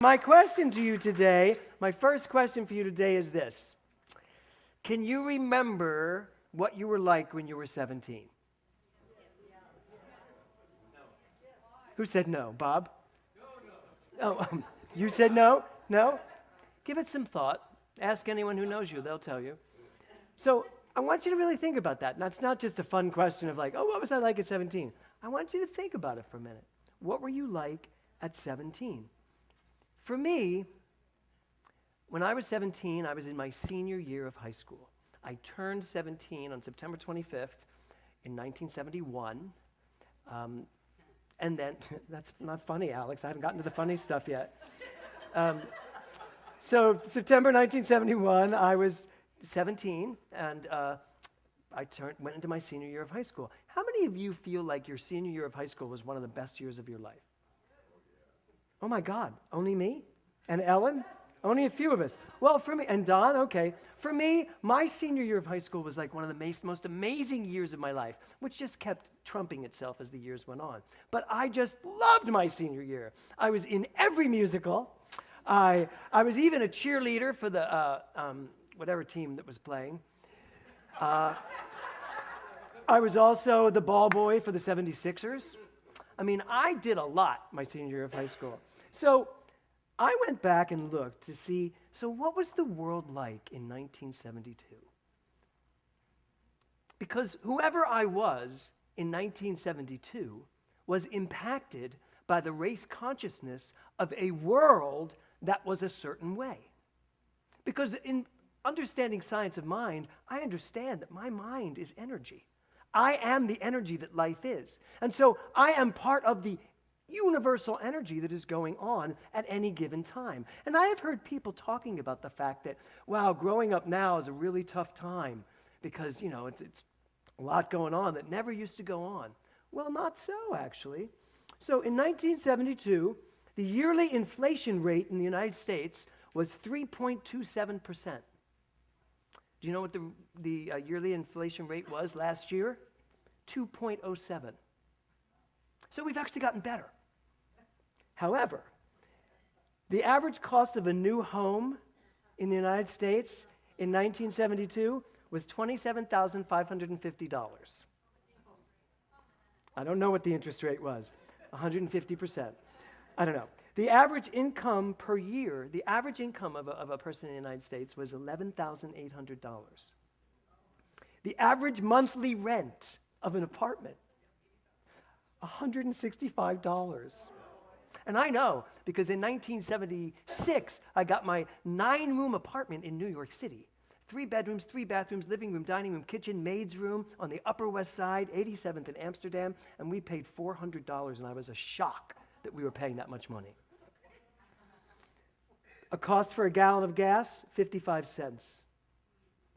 My question to you today, my first question for you today is this. Can you remember what you were like when you were 17? Who said no? Bob? Oh, you said no? No? Give it some thought. Ask anyone who knows you, they'll tell you. So I want you to really think about that. That's not just a fun question of like, oh, what was I like at 17? I want you to think about it for a minute. What were you like at 17? For me, when I was 17, I was in my senior year of high school. I turned 17 on September 25th in 1971. And then, that's not funny, Alex. I haven't gotten to the funny stuff yet. So September 1971, I was 17, and I went into my senior year of high school. How many of you feel like your senior year of high school was one of the best years of your life? Oh my God, only me? And Ellen? Only a few of us. Well, for me, and Don, okay. For me, my senior year of high school was like one of the most amazing years of my life, which just kept trumping itself as the years went on. But I just loved my senior year. I was in every musical. I was even a cheerleader for the whatever team that was playing. I was also the ball boy for the 76ers. I mean, I did a lot my senior year of high school. So I went back and looked to see, so what was the world like in 1972? Because whoever I was in 1972 was impacted by the race consciousness of a world that was a certain way. Because in understanding science of mind, I understand that my mind is energy. I am the energy that life is. And so I am part of the universal energy that is going on at any given time. And I have heard people talking about the fact that, wow, growing up now is a really tough time because, you know, it's a lot going on that never used to go on. Well, not so, actually. So in 1972, the yearly inflation rate in the United States was 3.27%. Do you know what the yearly inflation rate was last year? 2.07. So we've actually gotten better. However, the average cost of a new home in the United States in 1972 was $27,550. I don't know what the interest rate was, 150%. I don't know. The average income per year, the average income of a person in the United States was $11,800. The average monthly rent of an apartment, $165. And I know, because in 1976, I got my 9-room apartment in New York City. 3 bedrooms, 3 bathrooms, living room, dining room, kitchen, maid's room on the Upper West Side, 87th in Amsterdam, and we paid $400, and I was a shock that we were paying that much money. A cost for a gallon of gas, 55 cents.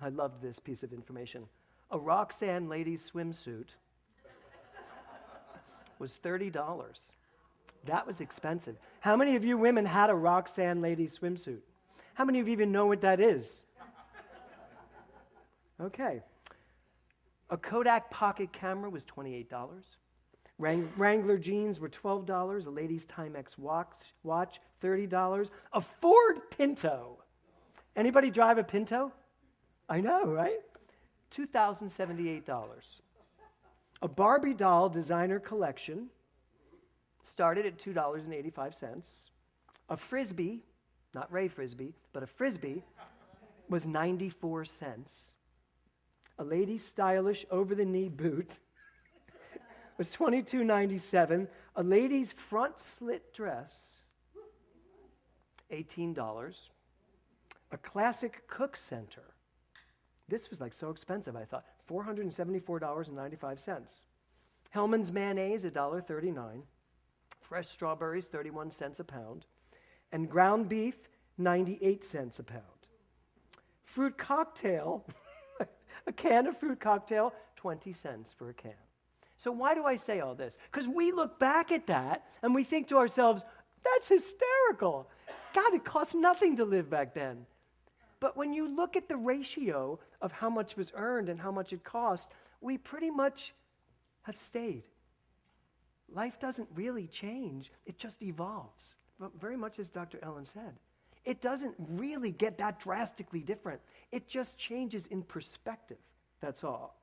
I loved this piece of information. A Roxanne ladies swimsuit was $30. That was expensive. How many of you women had a Roxanne ladies swimsuit? How many of you even know what that is? Okay. A Kodak pocket camera was $28. Wrangler jeans were $12. A ladies' Timex watch, $30. A Ford Pinto. Anybody drive a Pinto? I know, right? $2,078. A Barbie doll designer collection started at $2.85. A Frisbee, not Ray Frisbee, but a Frisbee was 94 cents. A lady's stylish over-the-knee boot was $22.97. A lady's front slit dress, $18. A classic cook center. This was like so expensive, I thought. $474.95. Hellman's mayonnaise, $1.39. Fresh strawberries, 31 cents a pound. And ground beef, 98 cents a pound. Fruit cocktail, a can of fruit cocktail, 20 cents for a can. So why do I say all this? Because we look back at that and we think to ourselves, that's hysterical. God, it cost nothing to live back then. But when you look at the ratio of how much was earned and how much it cost, we pretty much have stayed. Life doesn't really change, it just evolves. very much as Dr. Ellen said. It doesn't really get that drastically different. It just changes in perspective, that's all.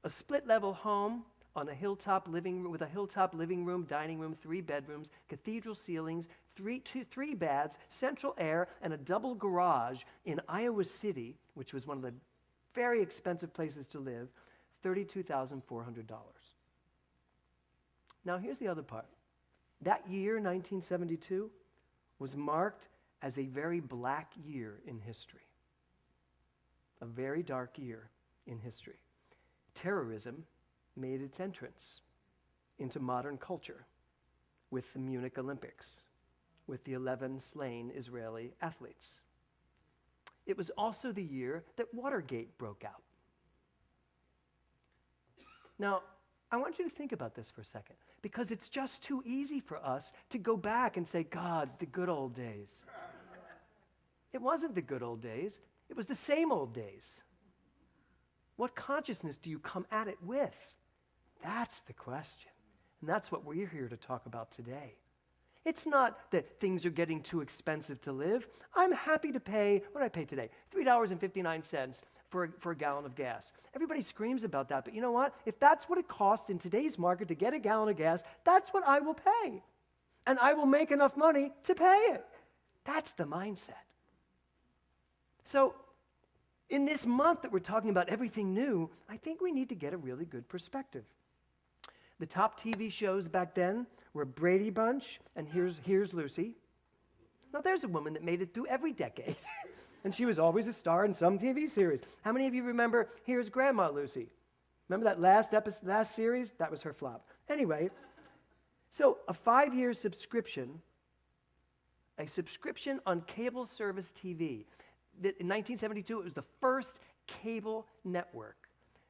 A split-level home on a hilltop living room, with a hilltop living room, dining room, 3 bedrooms, cathedral ceilings, three baths, central air, and a double garage in Iowa City, which was one of the very expensive places to live, $32,400. Now here's the other part. That year, 1972, was marked as a very black year in history. A very dark year in history. Terrorism made its entrance into modern culture with the Munich Olympics, with the 11 slain Israeli athletes. It was also the year that Watergate broke out. Now, I want you to think about this for a second, because it's just too easy for us to go back and say, God, the good old days. It wasn't the good old days. It was the same old days. What consciousness do you come at it with? That's the question. And that's what we're here to talk about today. It's not that things are getting too expensive to live. I'm happy to pay, what did I pay today? $3.59 for a gallon of gas. Everybody screams about that, but you know what? If that's what it costs in today's market to get a gallon of gas, that's what I will pay. And I will make enough money to pay it. That's the mindset. So, in this month that we're talking about everything new, I think we need to get a really good perspective. The top TV shows back then were Brady Bunch, and Here's Lucy. Now there's a woman that made it through every decade, and she was always a star in some TV series. How many of you remember Here's Grandma Lucy? Remember that last series? That was her flop. Anyway, so a 5-year subscription, a subscription on cable service TV. In 1972, it was the first cable network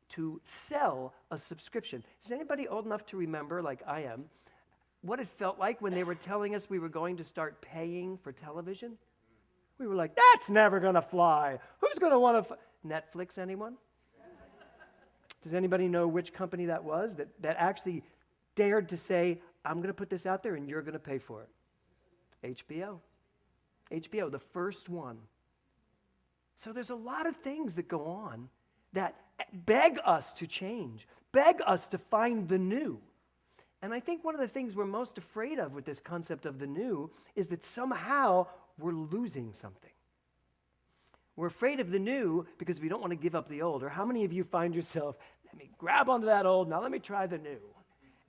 to sell a subscription. Is anybody old enough to remember, like I am, what it felt like when they were telling us we were going to start paying for television? We were like, that's never going to fly. Who's going to want to Netflix, anyone? Does anybody know which company that was that actually dared to say, I'm going to put this out there and you're going to pay for it? HBO. HBO, the first one. So there's a lot of things that go on that beg us to change, beg us to find the new. And I think one of the things we're most afraid of with this concept of the new is that somehow we're losing something. We're afraid of the new because we don't want to give up the old. Or how many of you find yourself, let me grab onto that old, now let me try the new.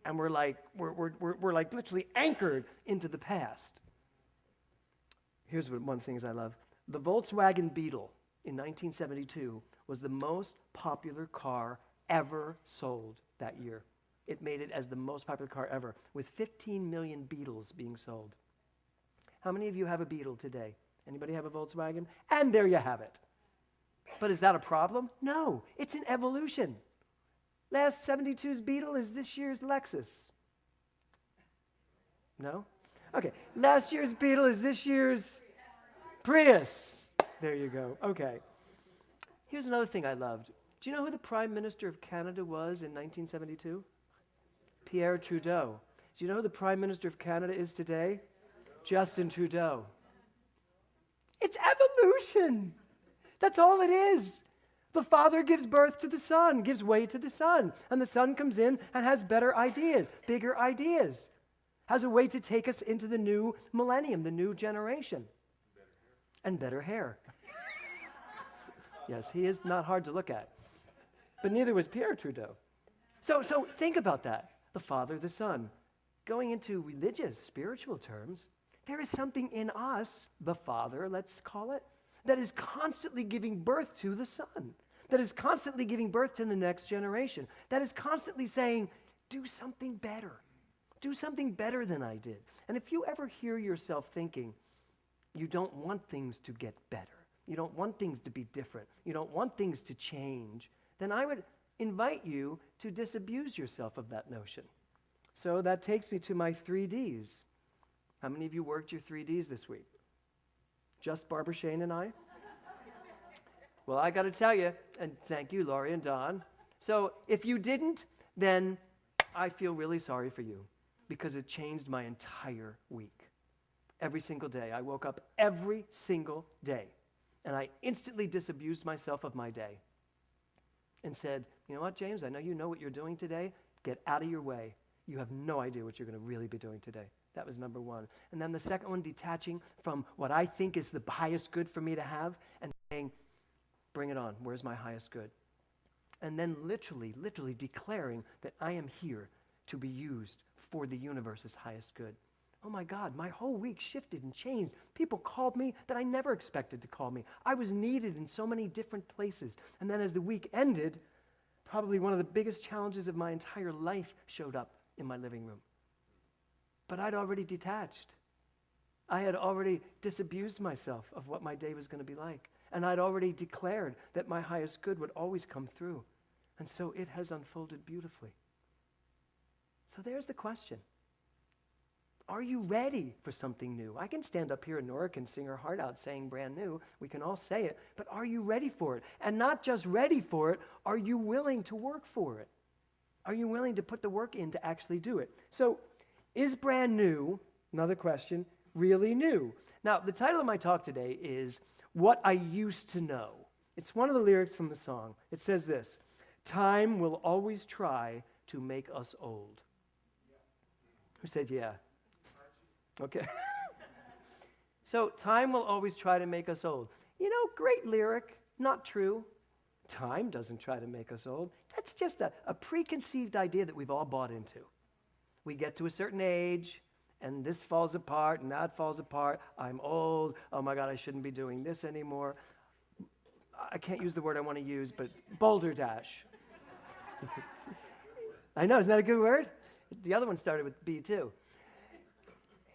And we're like literally anchored into the past. Here's one of the things I love. The Volkswagen Beetle in 1972 was the most popular car ever sold that year. It made it as the most popular car ever, with 15 million Beetles being sold. How many of you have a Beetle today? Anybody have a Volkswagen? And there you have it. But is that a problem? No, it's an evolution. Last 72's Beetle is this year's Lexus. No? Okay, last year's Beetle is this year's Prius. There you go. Okay. Here's another thing I loved. Do you know who the Prime Minister of Canada was in 1972? Pierre Trudeau. Do you know who the Prime Minister of Canada is today? Justin Trudeau. It's evolution. That's all it is. The Father gives birth to the Son, gives way to the Son, and the Son comes in and has better ideas, bigger ideas, has a way to take us into the new millennium, the new generation. And better hair. Yes, he is not hard to look at. But neither was Pierre Trudeau. So think about that. The Father, the Son. Going into religious, spiritual terms, there is something in us, the Father, let's call it, that is constantly giving birth to the Son, that is constantly giving birth to the next generation, that is constantly saying, do something better. Do something better than I did. And if you ever hear yourself thinking, you don't want things to get better, you don't want things to be different, you don't want things to change, then I would invite you to disabuse yourself of that notion. So that takes me to my 3Ds. How many of you worked your 3Ds this week? Just Barbara Shane and I? Well, I got to tell you, and thank you, Laurie and Don. So if you didn't, then I feel really sorry for you because it changed my entire week. every single day. I woke up every single day, and I instantly disabused myself of my day and said, you know what, James, I know you know what you're doing today. Get out of your way. You have no idea what you're going to really be doing today. That was number one. And then the second one, detaching from what I think is the highest good for me to have and saying, bring it on. Where's my highest good? And then literally declaring that I am here to be used for the universe's highest good. Oh my God, my whole week shifted and changed. People called me that I never expected to call me. I was needed in so many different places. And then as the week ended, probably one of the biggest challenges of my entire life showed up in my living room. But I'd already detached. I had already disabused myself of what my day was going to be like. And I'd already declared that my highest good would always come through. And so it has unfolded beautifully. So there's the question. Are you ready for something new? I can stand up here and Nora can sing her heart out saying brand new. We can all say it. But are you ready for it? And not just ready for it, are you willing to work for it? Are you willing to put the work in to actually do it? So is brand new, another question, really new? Now, the title of my talk today is What I Used to Know. It's one of the lyrics from the song. It says this, time will always try to make us old. Who said yeah? Okay. So time will always try to make us old. You know, great lyric, not true. Time doesn't try to make us old. That's just a preconceived idea that we've all bought into. We get to a certain age, and this falls apart, and that falls apart. I'm old. Oh my God, I shouldn't be doing this anymore. I can't use the word I want to use, but boulder dash. I know, isn't that a good word? The other one started with B too.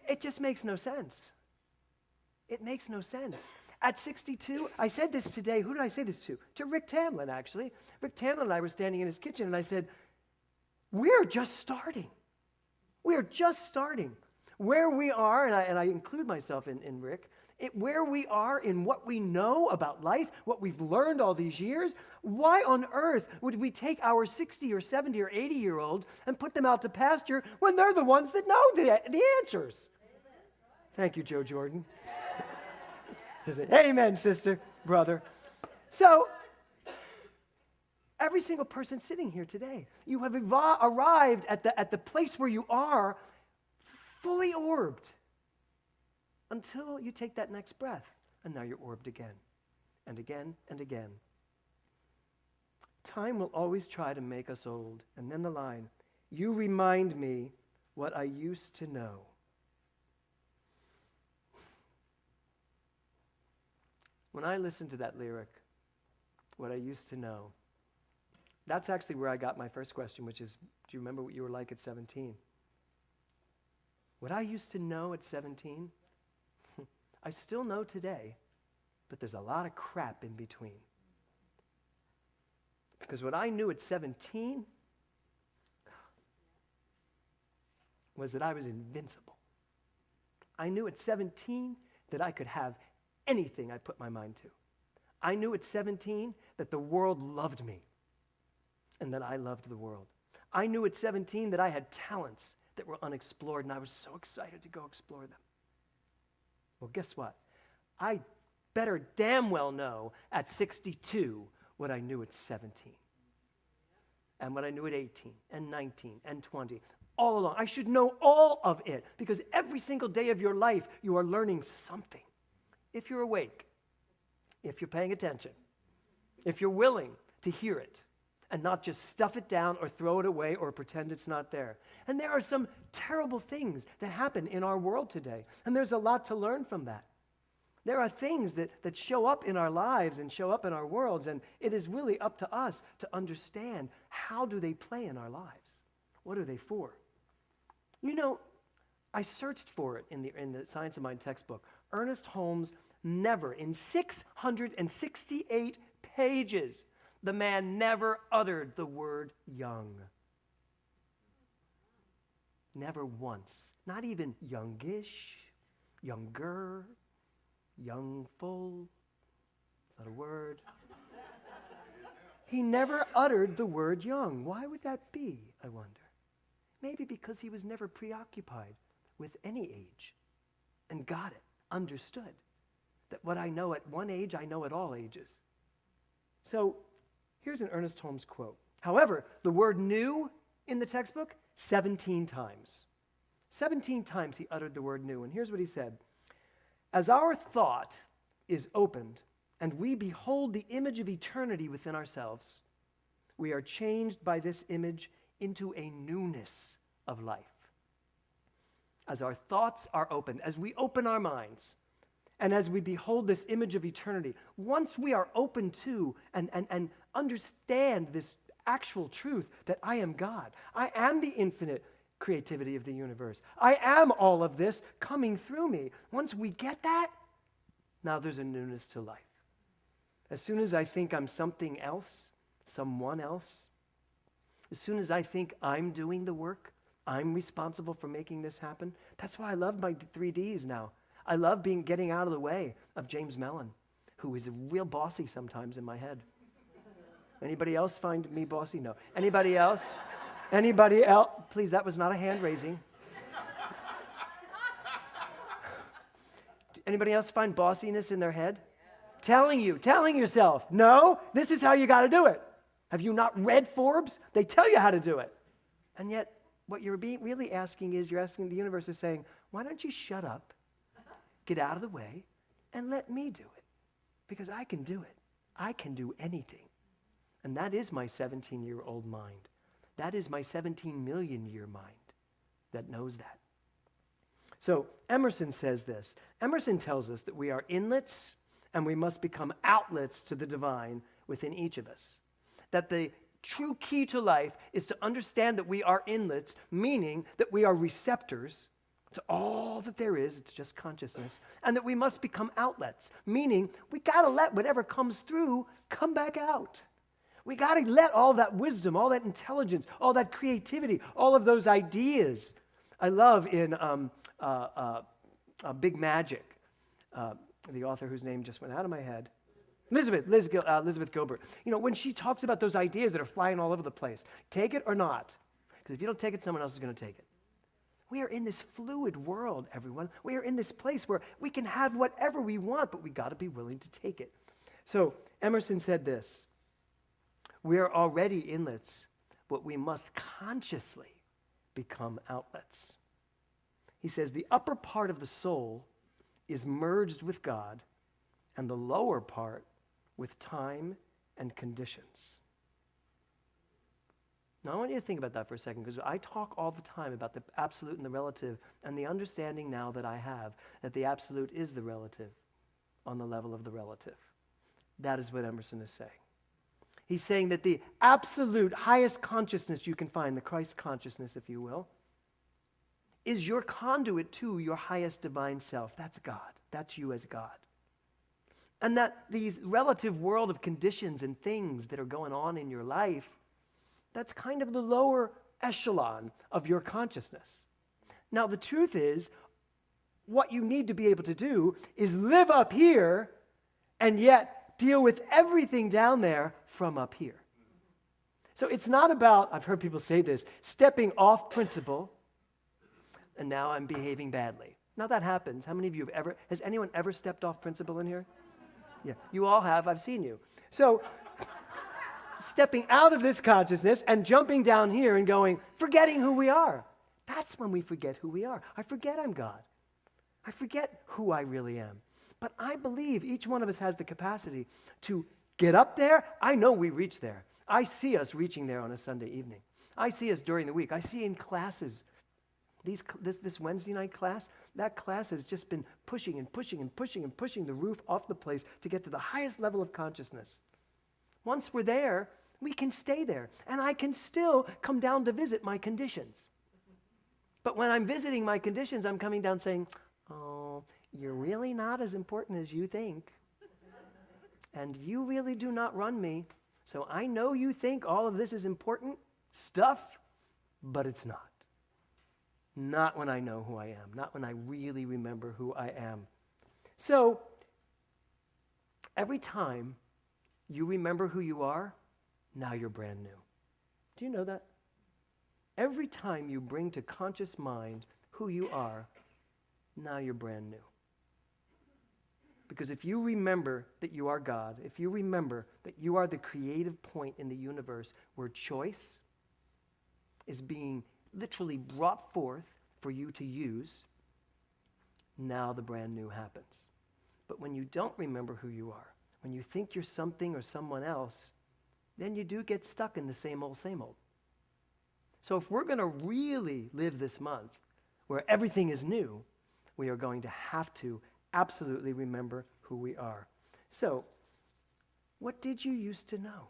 It just makes no sense. It makes no sense. At 62, I said this today. Who did I say this to? To Rick Tamlin, actually. Rick Tamlin and I were standing in his kitchen, and I said, we're just starting. We're just starting. Where we are, and I include myself in Rick, where we are in what we know about life, what we've learned all these years, why on earth would we take our 60 or 70 or 80-year-olds and put them out to pasture when they're the ones that know the answers? Thank you, Joe Jordan. Amen, sister, brother. So, every single person sitting here today, you have arrived at the place where you are fully orbed until you take that next breath, and now you're orbed again, and again, and again. Time will always try to make us old. And then the line, you remind me what I used to know. When I listen to that lyric, what I used to know, that's actually where I got my first question, which is, do you remember what you were like at 17? What I used to know at 17, I still know today, but there's a lot of crap in between. Because what I knew at 17 was that I was invincible. I knew at 17 that I could have anything I put my mind to. I knew at 17 that the world loved me and that I loved the world. I knew at 17 that I had talents that were unexplored, and I was so excited to go explore them. Well, guess what? I better damn well know at 62 what I knew at 17 and what I knew at 18 and 19 and 20. All along. I should know all of it because every single day of your life you are learning something. If you're awake, if you're paying attention, if you're willing to hear it and not just stuff it down or throw it away or pretend it's not there. And there are some terrible things that happen in our world today, and there's a lot to learn from that. There are things that show up in our lives and show up in our worlds, and it is really up to us to understand how do they play in our lives. What are they for? You know, I searched for it in the Science of Mind textbook. Ernest Holmes never, in 668 pages, the man never uttered the word young. Never once. Not even youngish, younger, youngful. Is that a word? He never uttered the word young. Why would that be, I wonder? Maybe because he was never preoccupied with any age. and got it, understood that what I know at one age, I know at all ages. So here's an Ernest Holmes quote. However, the word new in the textbook, 17 times. 17 times he uttered the word new. And here's what he said. As our thought is opened and we behold the image of eternity within ourselves, we are changed by this image into a newness of life. As our thoughts are opened, as we open our minds, and as we behold this image of eternity, once we are open to and understand this actual truth that I am God, I am the infinite creativity of the universe, I am all of this coming through me. Once we get that, now there's a newness to life. As soon as I think I'm something else, someone else, as soon as I think I'm doing the work, I'm responsible for making this happen, that's why I love my 3Ds now. I love getting out of the way of James Mellon, who is real bossy sometimes in my head. Anybody else find me bossy? No. Anybody else? Anybody else? Please, that was not a hand raising. Anybody else find bossiness in their head? Telling yourself, no, this is how you got to do it. Have you not read Forbes? They tell you how to do it. And yet, what you're really asking is, you're asking, the universe is saying, why don't you shut up, get out of the way, and let me do it? Because I can do it. I can do anything. And that is my 17-year-old mind. That is my 17 million year mind that knows that. So Emerson says this. Emerson tells us that we are inlets and we must become outlets to the divine within each of us. That the true key to life is to understand that we are inlets, meaning that we are receptors to all that there is, it's just consciousness, and that we must become outlets, meaning we got to let whatever comes through come back out. We got to let all that wisdom, all that intelligence, all that creativity, all of those ideas. I love in Big Magic, the author whose name just went out of my head, Elizabeth Gilbert. You know, when she talks about those ideas that are flying all over the place, take it or not, because if you don't take it, someone else is going to take it. We are in this fluid world, everyone. We are in this place where we can have whatever we want, but we got to be willing to take it. So Emerson said this. We are already inlets, but we must consciously become outlets. He says the upper part of the soul is merged with God and the lower part with time and conditions. Now, I want you to think about that for a second, because I talk all the time about the absolute and the relative, and the understanding now that I have that the absolute is the relative on the level of the relative. That is what Emerson is saying. He's saying that the absolute highest consciousness you can find, the Christ consciousness, if you will, is your conduit to your highest divine self. That's God. That's you as God. And that these relative world of conditions and things that are going on in your life, that's kind of the lower echelon of your consciousness. Now, the truth is, what you need to be able to do is live up here and yet deal with everything down there from up here. So it's not about, I've heard people say this, stepping off principle, and now I'm behaving badly. Now that happens. How many of you has anyone ever stepped off principle in here? Yeah, you all have, I've seen you. So stepping out of this consciousness and jumping down here and going, forgetting who we are. That's when we forget who we are. I forget I'm God. I forget who I really am. But I believe each one of us has the capacity to get up there. I know we reach there. I see us reaching there on a Sunday evening. I see us during the week. I see in classes. This Wednesday night class, that class has just been pushing and pushing and pushing and pushing the roof off the place to get to the highest level of consciousness. Once we're there, we can stay there. And I can still come down to visit my conditions. But when I'm visiting my conditions, I'm coming down saying, oh, you're really not as important as you think. And you really do not run me. So I know you think all of this is important stuff, but it's not. Not when I know who I am. Not when I really remember who I am. So every time you remember who you are, now you're brand new. Do you know that? Every time you bring to conscious mind who you are, now you're brand new. Because if you remember that you are God, if you remember that you are the creative point in the universe where choice is being literally brought forth for you to use, now the brand new happens. But when you don't remember who you are, when you think you're something or someone else, then you do get stuck in the same old, same old. So if we're going to really live this month where everything is new, we are going to have to absolutely remember who we are. So, what did you used to know?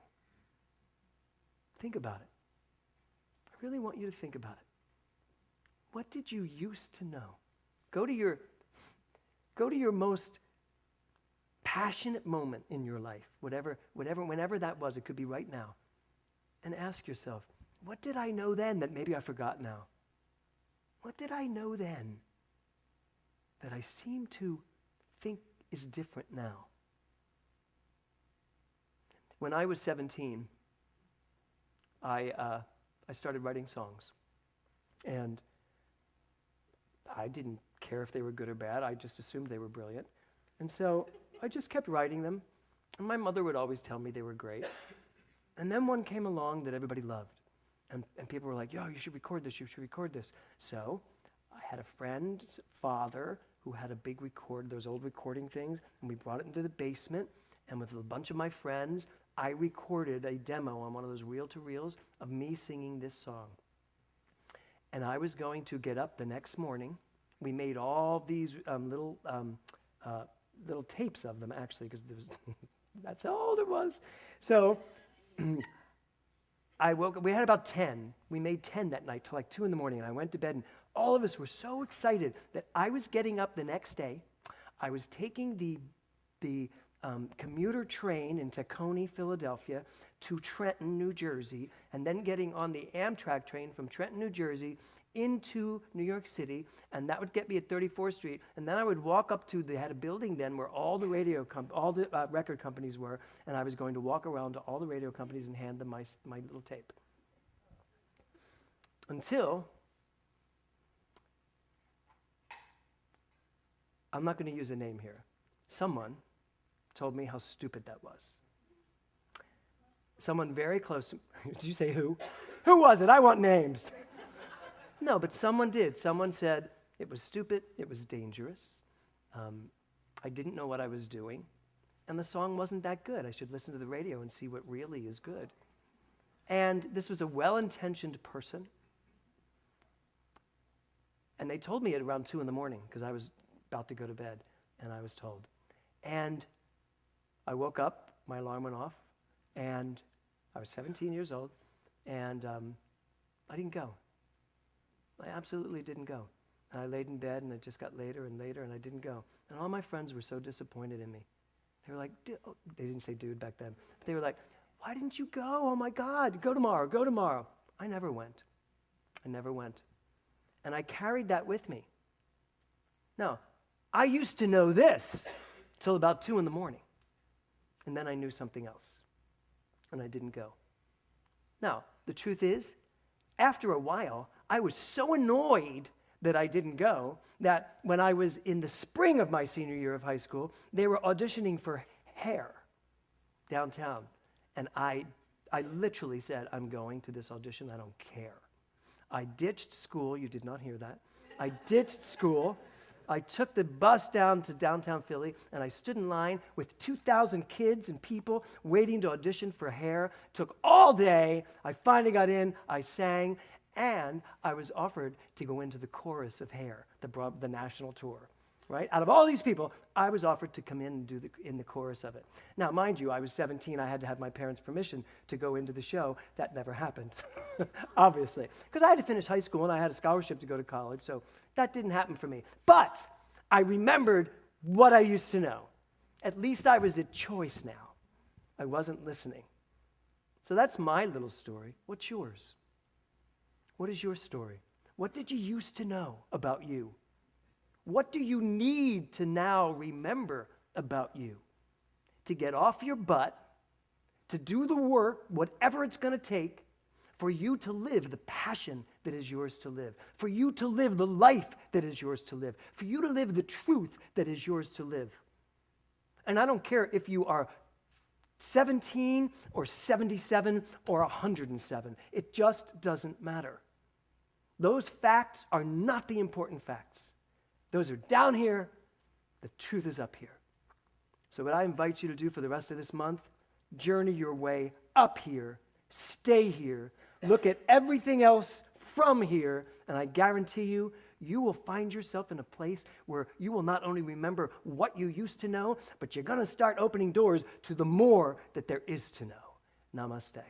Think about it. I really want you to think about it. What did you used to know? Go to your most passionate moment in your life, whenever that was. It could be right now. And ask yourself, what did I know then that maybe I forgot now? What did I know then that I seem to think is different now? When I was 17, I started writing songs. And I didn't care if they were good or bad. I just assumed they were brilliant. And so I just kept writing them. And my mother would always tell me they were great. And then one came along that everybody loved. And people were like, yo, you should record this, you should record this. So I had a friend's father who had a big those old recording things, and we brought it into the basement, and with a bunch of my friends, I recorded a demo on one of those reel-to-reels of me singing this song. And I was going to get up the next morning. We made all these little tapes of them, actually, because that's how old it was. So I woke up. We had about 10. We made 10 that night till like 2 in the morning, and I went to bed, and all of us were so excited that I was getting up the next day. I was taking the commuter train in Tacony, Philadelphia, to Trenton, New Jersey, and then getting on the Amtrak train from Trenton, New Jersey, into New York City, and that would get me at 34th Street, and then I would walk up to, they had a building then where all the record companies were, and I was going to walk around to all the radio companies and hand them my little tape. Until, I'm not going to use a name here, someone told me how stupid that was. Someone very close to, did you say who? Who was it? I want names. No, but someone did. Someone said it was stupid, it was dangerous, I didn't know what I was doing, and the song wasn't that good. I should listen to the radio and see what really is good. And this was a well-intentioned person, and they told me at around 2 in the morning, because I was about to go to bed, and I was told. And I woke up, my alarm went off, and I was 17 years old, and I didn't go. I absolutely didn't go. And I laid in bed, and it just got later and later, and I didn't go. And all my friends were so disappointed in me. They were like, they didn't say dude back then. But they were like, why didn't you go? Oh, my God, go tomorrow, go tomorrow. I never went. I never went. And I carried that with me. Now, I used to know this till about 2 in the morning. And then I knew something else. And I didn't go. Now, the truth is, after a while, I was so annoyed that I didn't go that when I was in the spring of my senior year of high school, they were auditioning for Hair downtown. And I literally said, I'm going to this audition, I don't care. I ditched school, you did not hear that. I ditched school. I took the bus down to downtown Philly, and I stood in line with 2,000 kids and people waiting to audition for Hair. Took all day. I finally got in. I sang, and I was offered to go into the chorus of Hair, the national tour. Right? Out of all these people, I was offered to come in and do in the chorus of it. Now, mind you, I was 17. I had to have my parents' permission to go into the show. That never happened, obviously, because I had to finish high school and I had a scholarship to go to college, so that didn't happen for me. But I remembered what I used to know. At least I was at choice now. I wasn't listening. So that's my little story. What's yours? What is your story? What did you used to know about you? What do you need to now remember about you? To get off your butt, to do the work, whatever it's going to take, for you to live the passion that is yours to live, for you to live the life that is yours to live, for you to live the truth that is yours to live. And I don't care if you are 17 or 77 or 107. It just doesn't matter. Those facts are not the important facts. Those are down here. The truth is up here. So what I invite you to do for the rest of this month, journey your way up here, stay here, look at everything else from here, and I guarantee you, you will find yourself in a place where you will not only remember what you used to know, but you're going to start opening doors to the more that there is to know. Namaste.